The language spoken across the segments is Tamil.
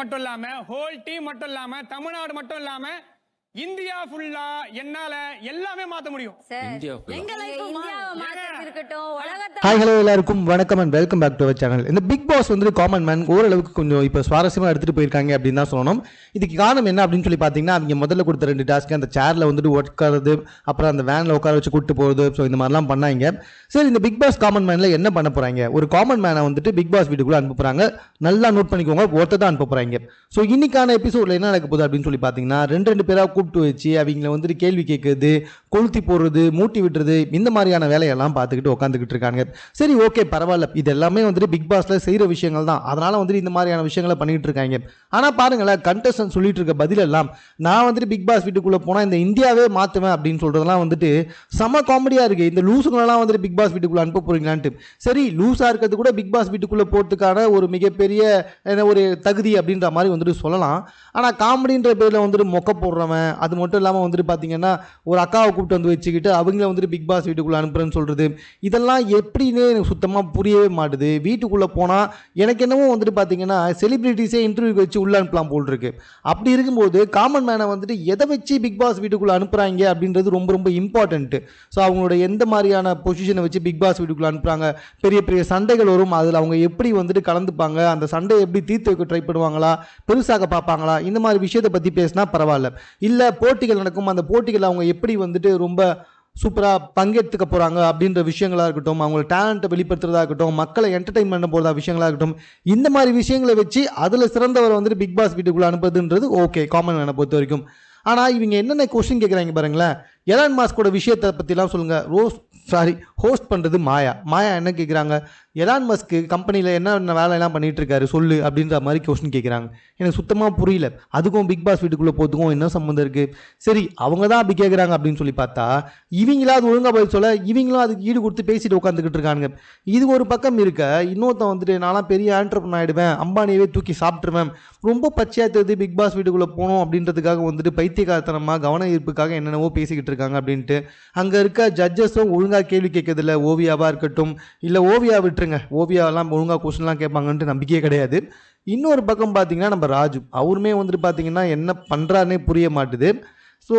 மட்டும் இல்லாம ஹோல் டீம் மட்டும் இல்லாம தமிழ்நாடு மட்டும் இல்லாம இந்தியா ஃபுல்லா என்னால எல்லாமே மாத்த முடியும். ஹாய் ஹலோ எல்லாருக்கும் வணக்கம் and welcome back to our channel. இந்த பிக் பாஸ் வந்து காமன் மேன் ஓரளவுக்கு கொஞ்சம் இப்போ சுவாரஸ்யமாக எடுத்துகிட்டு போயிருக்காங்க அப்படின்னு தான் சொல்லணும். இதுக்கு காரணம் என்ன அப்படின்னு சொல்லி பார்த்தீங்கன்னா, அவங்க முதல்ல கொடுத்த 2 டாஸ்க்கு அந்த சேரில் வந்துட்டு உட்காருது, அப்புறம் அந்த வேனில் உட்கார வச்சு கூப்பிட்டு போகிறது, ஸோ இந்த மாதிரிலாம் பண்ணாங்க. சரி, இந்த பிக் பாஸ் காமன் மேனில் என்ன பண்ண போகிறாங்க? ஒரு காமன் மேனை வந்துட்டு பிக் பாஸ் வீட்டுக்குள்ளே அனுப்ப போகிறாங்க. நல்லா நோட் பண்ணிக்கோங்க, ஒருத்தர் தான் அனுப்ப போகிறாங்க. ஸோ இன்னைக்கான எபிசோடில் என்ன நடக்க போகுது அப்படின்னு சொல்லி பார்த்தீங்கன்னா, 2 பேராக கூப்பிட்டு வச்சு அவங்கள வந்துட்டு கேள்வி கேட்குறது, கொளுத்தி போடுறது, மூட்டி விட்டுறது, இந்த மாதிரியான வேலையெல்லாம் பார்த்துக்கிட்டு உட்காந்துக்கிட்டு இருக்காங்க. சரி, ஓகே, பரவாயில்ல, இது எல்லாமே வந்துட்டு பிக் பாஸ்ல செய்கிற விஷயங்கள் தான். அதனால வந்துட்டு இந்த மாதிரியான விஷயங்களை பண்ணிட்டு இருக்காங்க. ஆனால் பாருங்களேன், கண்டஸ்டன்ட் சொல்லிட்டு இருக்க பதில் எல்லாம், நான் வந்துட்டு பிக் பாஸ் வீட்டுக்குள்ளே போனால் இந்த இந்தியாவே மாற்றுவேன் அப்படின்னு சொல்கிறதெல்லாம் வந்துட்டு செம காமெடியாக இருக்குது. இந்த லூசுங்களெல்லாம் வந்துட்டு பிக் பாஸ் வீட்டுக்குள்ளே அனுப்ப போறீங்களான்ட்டு. சரி, லூஸாக இருக்கிறது கூட பிக் பாஸ் வீட்டுக்குள்ளே போகிறதுக்கான ஒரு மிகப்பெரிய ஒரு தகுதி அப்படின்ற மாதிரி வந்துட்டு சொல்லலாம். ஆனால் காமெடின்ற பேரில் வந்துட்டு மொக்க போடுறவன், அது மட்டும் இல்லாமல் வந்துட்டு பார்த்தீங்கன்னா ஒரு அக்காவை கூப்பிட்டு வந்து வச்சுக்கிட்டு அவங்கள வந்துட்டு பிக் பாஸ் வீட்டுக்குள்ளே அனுப்புறேன்னு சொல்கிறது, இதெல்லாம் எப்படின்னு எனக்கு சுத்தமாக புரியவே மாட்டுது. வீட்டுக்குள்ளே போனால் எனக்கு என்னவோ வந்துட்டு பார்த்தீங்கன்னா செலிபிரிட்டிஸே இன்டர்வியூக்கு வச்சு உள்ளே அனுப்பலாம் போல் இருக்கு. அப்படி இருக்கும்போது காமன் மேனை வந்துட்டு எதை வச்சு பிக் பாஸ் வீட்டுக்குள்ளே அனுப்புகிறாங்க அப்படின்றது ரொம்ப ரொம்ப இம்பார்ட்டன்ட்டு. ஸோ அவங்களோட எந்த மாதிரியான பொசிஷனை வச்சு பிக் பாஸ் வீட்டுக்குள்ளே அனுப்புகிறாங்க, பெரிய பெரிய சண்டைகள் வரும், அதில் அவங்க எப்படி வந்துட்டு கலந்துப்பாங்க, அந்த சண்டையை எப்படி தீர்த்து வைக்க ட்ரை பண்ணுவாங்களா, பெருசாக பார்ப்பாங்களா, இந்த மாதிரி விஷயத்தை பற்றி பேசினா பரவாயில்ல. இல்லை போட்டிகள் நடக்கும், அந்த போட்டிகள் அவங்க எப்படி வந்துட்டு ரொம்ப சூப்பராக பங்கெடுத்துக்க போகிறாங்க அப்படின்ற விஷயங்களாக இருக்கட்டும், அவங்களோட டேலண்ட்டை வெளிப்படுத்துறதா இருக்கட்டும், மக்களை என்டர்டைன் பண்ண போகிறதா விஷயங்களாக இருக்கட்டும், இந்த மாதிரி விஷயங்களை வச்சு அதில் சிறந்தவரை வந்துட்டு பிக் பாஸ் வீட்டுக்குள்ளே அனுப்புறதுன்றது ஓகே காமன் மேனை பொறுத்த வரைக்கும். ஆனால் இவங்க என்னென்ன கொஸ்டின் கேட்குறாங்க பாருங்களேன். எலான் மாஸ்கோட விஷயத்தை பற்றிலாம் சொல்லுங்கள். ஹோஸ்ட் பண்ணுறது மாயா என்ன கேட்குறாங்க, எலான் மஸ்க்கு கம்பெனியில் என்ன வேலையெல்லாம் பண்ணிகிட்டு இருக்காரு சொல்லு அப்படின்ற மாதிரி கொஸ்டின் கேட்குறாங்க. எனக்கு சுத்தமாக புரியல. அதுக்கும் பிக் பாஸ் வீட்டுக்குள்ளே போகிறதுக்கும் என்ன சம்மந்தம் இருக்குது? சரி, அவங்க தான் அப்படி கேட்குறாங்க அப்படின்னு சொல்லி பார்த்தா இவங்களா அது ஒழுங்காக பதில் சொல்ல, இவங்களும் அதுக்கு ஈடு கொடுத்து பேசிட்டு உட்காந்துக்கிட்டு இருக்காங்க. இது ஒரு பக்கம் இருக்க, இன்னொருத்தன் வந்துட்டு நான்லாம் பெரிய ஆண்டர்பன் ஆகிடுவேன், அம்பானியவே தூக்கி சாப்பிட்ருவேன், ரொம்ப பச்சையாக தெரியுது பிக் பாஸ் வீட்டுக்குள்ளே போகணும் அப்படின்றதுக்காக வந்துட்டு பைத்தியக்காரத்தனமாக கவன ஈர்ப்புக்காக என்னென்னவோ பேசிக்கிட்டு இருக்காங்க அப்படின்ட்டு. அங்கே இருக்க ஜட்ஜஸும் ஒழுங்காக கேள்வி கேட்கறதில்ல. ஓவியாவாக இருக்கட்டும், இல்லை ஓவியா விட்டுருங்க, ஓவியாவெல்லாம் ஒழுங்காக கொஸ்டின்லாம் கேட்பாங்கன்ட்டு நம்பிக்கையே கிடையாது. இன்னொரு பக்கம் பார்த்தீங்கன்னா நம்ம ராஜு, அவருமே வந்துட்டு பார்த்தீங்கன்னா என்ன பண்ணுறாருனே புரிய மாட்டுது. ஸோ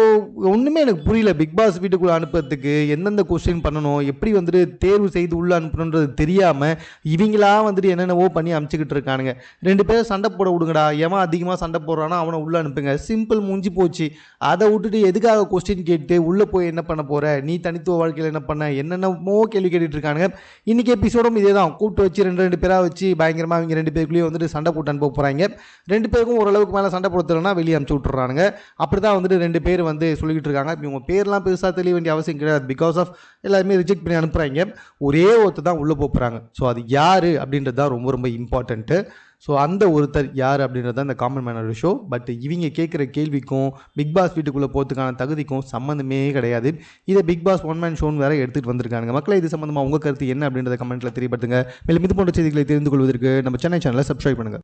ஒன்றுமே எனக்கு புரியல. பிக் பாஸ் வீட்டுக்குள்ளே அனுப்புறதுக்கு எந்தெந்த கொஸ்டின் பண்ணணும், எப்படி வந்துட்டு தேர்வு செய்து உள்ளே அனுப்பணுன்றது தெரியாமல் இவங்களா வந்துட்டு என்னென்னவோ பண்ணி அனுப்பிச்சிக்கிட்டு இருக்கானுங்க. 2 பேரும் சண்டை போட விடுங்கடா, எவன் அதிகமாக சண்டை போடுறானோ அவனை உள்ளே அனுப்புங்க, சிம்பிள், முடிஞ்சு போச்சு. அதை விட்டுட்டு எதுக்காக கொஸ்டின் கேட்டு உள்ளே போய் என்ன பண்ண போகிற, நீ தனித்துவ வாழ்க்கையில் என்ன பண்ண, என்னென்னமோ கேள்வி கேட்டுட்டு இருக்கானுங்க. இன்றைக்கி எபிசோடும் இதே தான். கூப்பிட்டு வச்சு 2 பேராக வச்சு பயங்கரமாக அவங்க 2 பேருக்குள்ளேயே வந்துட்டு சண்டை போட்டு அனுப்ப போகிறாங்க. 2 பேருக்கும் ஓரளவுக்கு மேலே சண்டை போடுறதுனா வெளியே அனுப்பிச்சி விட்டுறானுங்க. அப்படி தான் வந்துட்டு 2 பேர் வந்து சொல்லிக்கிட்டு இருக்காங்க. இவங்க பேர்லாம் பெருசாக தெரிய வேண்டிய அவசியம் கிடையாது. பிகாஸ் ஆஃப் எல்லாருமே ரிஜெக்ட் பண்ணி அனுப்புகிறாங்க. ஒரே ஒருத்தர் தான் உள்ளே போகிறாங்க. ஸோ அது யார் அப்படின்றது தான் ரொம்ப ரொம்ப இம்பார்ட்டண்ட்டு. ஸோ அந்த ஒருத்தர் யார் அப்படின்றது தான் இந்த காமன் மேனோட ஷோ. பட் இவங்க கேட்குற கேள்விக்கும் பிக் பாஸ் வீட்டுக்குள்ளே போகிறதுக்கான தகுதிக்கும் சம்மந்தமே கிடையாது. இதை பிக் பாஸ் ஒன் மேன் ஷோன்னு வேறு எடுத்துகிட்டு வந்திருக்காங்க. மக்களை இது சம்மந்தமாக உங்கள் கருத்து என்ன அப்படின்றத கமெண்ட்டில் தெரியப்படுத்துங்க. மேலும் இது போன்ற செய்திகளை தெரிந்து கொள்வதற்கு நம்ம சென்னை சேனலை சப்ஸ்கிரைப் பண்ணுங்கள்.